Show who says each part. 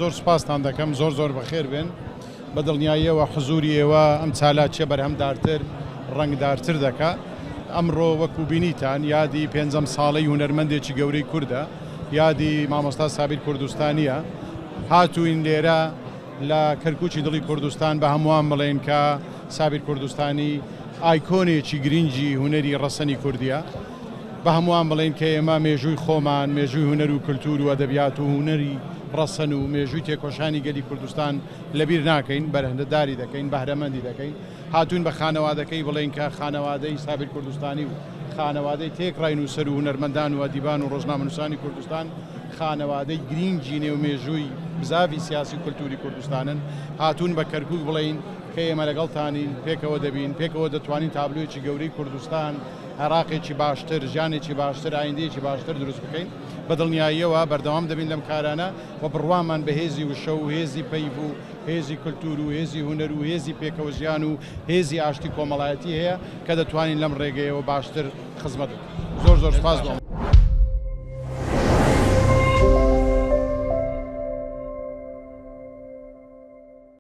Speaker 1: زۆر سپاسان دەکەم زۆر بەخێر بێن بە دڵنیاییەوە حزوری ئێوە ئەم چالاچیە بەرهەمدارتر ڕەنگدارتر دەکا. ئەمڕۆ وەکو بینیتان یادی پێنجەم ساڵەی هونەرمەندێکی گەورەی کووردە، یادی مامۆستا سابیر کوردستانیە. هاتوین لێرە لە کەرکووچی دڵی کوردستان بە هەمووان بڵێن کە سابیر کوردستانی ئایکۆنێکی گرنگی هونەری ڕەسەنی کوردیە. بە هەمووان بڵێن کە ئێمە مێژووی خۆمان، مێژووی هونەر و کولتور و ئەدەبیات و هونەری ڕەسەن و مێژووی تێکۆشانی گەلی کوردستان لەبیر ناکەین، بەرهەندەداری دەکەین، بەهرەمەندی دەکەین. هاتوون بە خانەوادەکەی بڵێن کە خانەوادەی سابیر کوردستانی و خانەوادەی تێکڕای نووسەر و هونەرمەندان و ئەدیبان و ڕۆژنامەنووسانی کوردستان خانەوادەی گرنگی نێو مێژووی بزاوی سیاسی و کولتوری کوردستانن. هاتوون بە کەرکووک بڵێن کە ئێمە لەگەڵتانین، پێکەوە دەبین، پێکەوە دەتوانین تابلۆیەکی گەورەی کوردستان، عێراقێکی باشتر، ژیانێکی باشتر، ئایندەیەکی باشتر دروست بکەین. بە دڵنیاییەوە بەردەوام دەبین لەم کارانە و بڕوامان بە هێزی وشە و هێزی پەیڤ و هێزی کولتور و هێزی هونەر و هێزی پێکەوە ژیان و هێزی ئاشتی کۆمەڵایەتی هەیە کە دەتوانین لەم ڕێگەیەوە باشتر خزمەت بکەین. زۆر سپاس بۆ